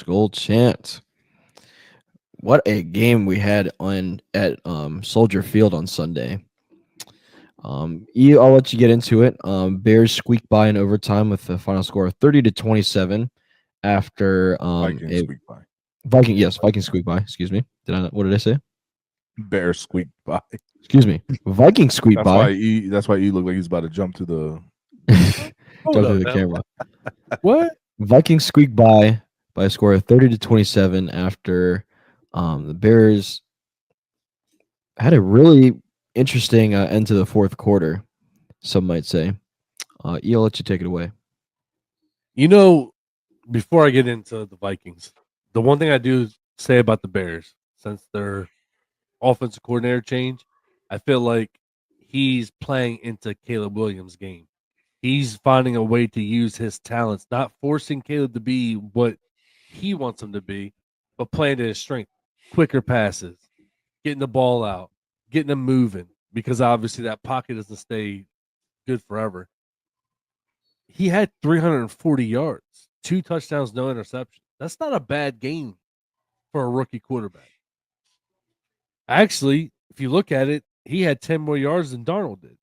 SKOL Chant. What a game we had on at Soldier Field on Sunday. I'll let you get into it. Bears squeaked by in overtime with the final score of 30-27 after Vikings a squeak by. Vikings squeaked by. Excuse me. What did I say? Bears squeaked by. Excuse me. Vikings squeaked by. That's why he looked like he was about to jump to the. Jump through the camera. What? Vikings squeaked by a score of 30-27 after the Bears had a really interesting end to the fourth quarter, some might say. I'll let you take it away. Before I get into the Vikings, the one thing I do say about the Bears, since their offensive coordinator change, I feel like he's playing into Caleb Williams' game. He's finding a way to use his talents, not forcing Caleb to be what he wants him to be, but playing to his strength. Quicker passes, getting the ball out, getting them moving, because obviously that pocket doesn't stay good forever. He had 340 yards, 2 touchdowns, no interception. That's not a bad game for a rookie quarterback. Actually, if you look at it, he had 10 more yards than Darnold did.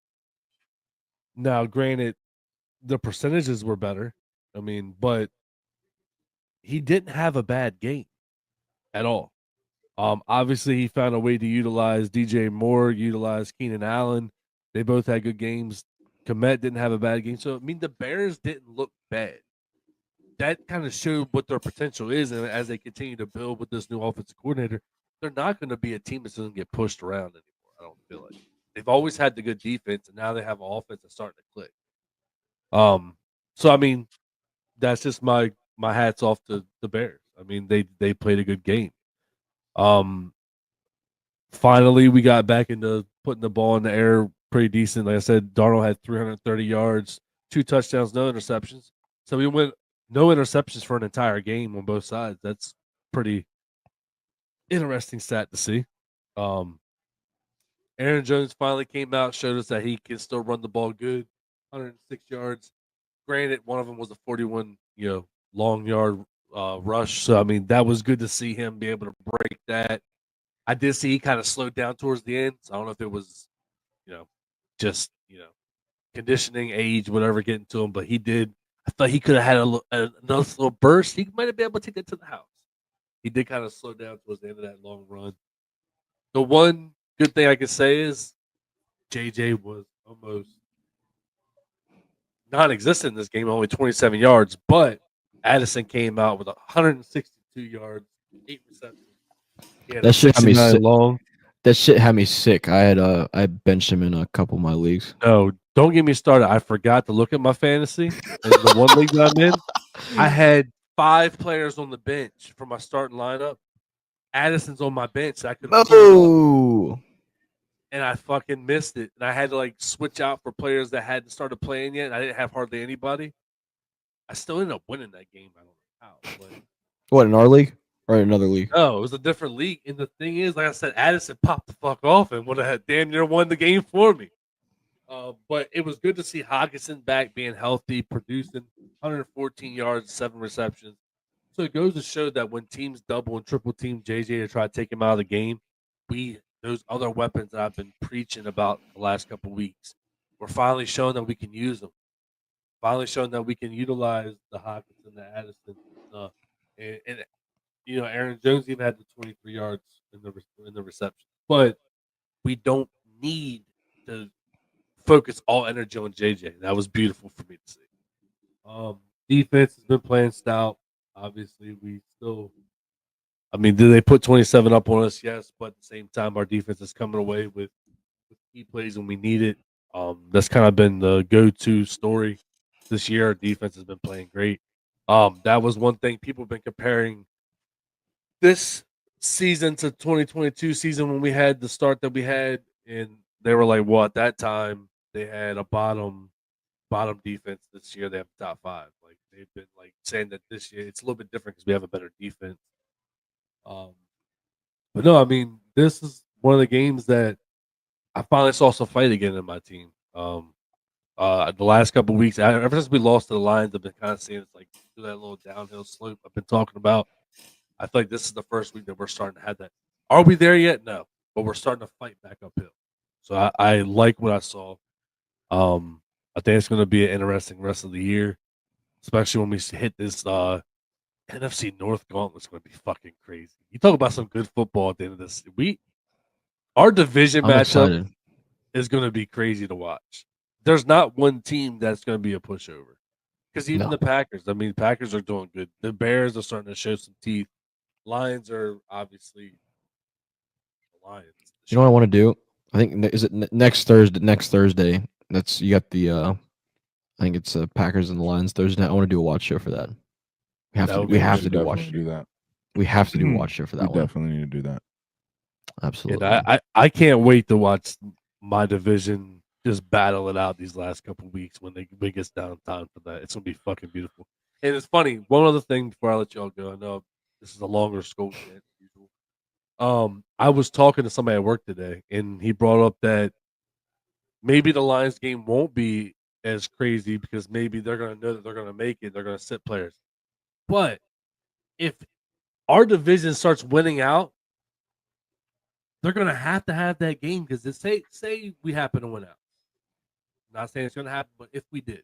Now, granted, the percentages were better. But he didn't have a bad game at all. Obviously, he found a way to utilize DJ Moore, utilize Keenan Allen. They both had good games. Komet didn't have a bad game. So, the Bears didn't look bad. That kind of showed what their potential is. And as they continue to build with this new offensive coordinator, they're not going to be a team that's going to get pushed around anymore. I don't feel like. They've always had the good defense, and now they have an offense that's starting to click. So, that's just my hats off to the Bears. They played a good game. Finally, we got back into putting the ball in the air pretty decent. Like I said, Darnold had 330 yards, 2 touchdowns, no interceptions. So we went no interceptions for an entire game on both sides. That's pretty interesting stat to see. Aaron Jones finally came out, showed us that he can still run the ball good, 106 yards. Granted, one of them was a 41, long yard rush. So that was good to see him be able to break that. I did see he kind of slowed down towards the end. So I don't know if it was, just conditioning, age, whatever, getting to him. But he did. I thought he could have had a nice little burst. He might have been able to take that to the house. He did kind of slow down towards the end of that long run. The one good thing I can say is JJ was almost non-existent in this game, only 27 yards, but Addison came out with 162 yards, 8 receptions. That shit had me sick. Long. That shit had me sick. I benched him in a couple of my leagues. No, don't get me started. I forgot to look at my fantasy. In the one league that I'm in, I had 5 players on the bench for my starting lineup. Addison's on my bench. So I could. Oh. And I fucking missed it. And I had to switch out for players that hadn't started playing yet. And I didn't have hardly anybody. I still ended up winning that game. I don't know how. But... What, in our league or in another league? No, it was a different league. And the thing is, like I said, Addison popped the fuck off and would have damn near won the game for me. But it was good to see Hockenson back, being healthy, producing 114 yards, 7 receptions. So it goes to show that when teams double and triple team JJ to try to take him out of the game, those other weapons that I've been preaching about the last couple of weeks, we're finally showing that we can use them. Finally showing that we can utilize the Hockenson, the Addison, and Aaron Jones even had the 23 yards in the reception. But we don't need to focus all energy on JJ. That was beautiful for me to see. Defense has been playing stout. Obviously, we still. Did they put 27 up on us? Yes, but at the same time, our defense is coming away with key plays when we need it. That's kind of been the go-to story this year. Our defense has been playing great. That was one thing people have been comparing this season to 2022 season when we had the start that we had, and they were like, "Well, at that time they had a bottom defense. This year they have top 5." Like they've been saying that this year it's a little bit different because we have a better defense. But no, this is one of the games that I finally saw some fight again in my team. The last couple of weeks, ever since we lost to the Lions, I've been kind of seeing it's do that little downhill slope I've been talking about. I feel like this is the first week that we're starting to have that. Are we there yet? No, but we're starting to fight back uphill. So I like what I saw. I think it's going to be an interesting rest of the year, especially when we hit this NFC North gauntlet. It's going to be fucking crazy. You talk about some good football at the end of this. Our division I'm matchup excited. is going to be crazy to watch. There's not one team that's going to be a pushover. Because even No. the Packers, I mean, Packers are doing good. The Bears are starting to show some teeth. Lions are obviously the Lions. You know what I want to do? I think is it next Thursday? Next Thursday. That's you got the. I think it's Packers and the Lions Thursday night. I want to do a watch show for that. We have That to. would We be have should to do definitely watch. do that. We have to do watch show for We that one. definitely need to do that. Absolutely. And I can't wait to watch my division just battle it out these last couple weeks when it gets down time for that. It's gonna be fucking beautiful. And it's funny. One other thing before I let y'all go, I know this is a longer SKOL Chant than usual. I was talking to somebody at work today, and he brought up that maybe the Lions game won't be as crazy because maybe they're gonna know that they're gonna make it. They're gonna sit players. But if our division starts winning out, they're gonna have to have that game because say we happen to win out. Not saying it's gonna happen, but if we did,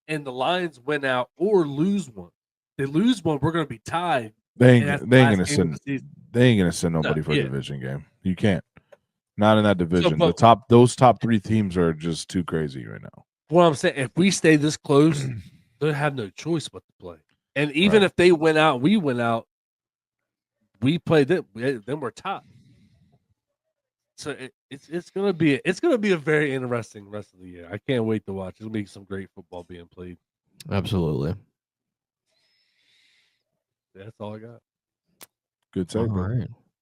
and the Lions win out or lose one, they lose one, we're gonna be tied. They and that's ain't, the they ain't last gonna game of the send. season. They ain't gonna send nobody for a yeah. division game. You can't. Not in that division. but- Those top three teams are just too crazy right now. What I'm saying, if we stay this close, they have no choice but to play. And even Right. if they win out, we win out, we play them, then we're tied. So it's gonna be a very interesting rest of the year. I can't wait to watch. It's gonna be some great football being played. Absolutely. That's all I got. Good All take, bro. right.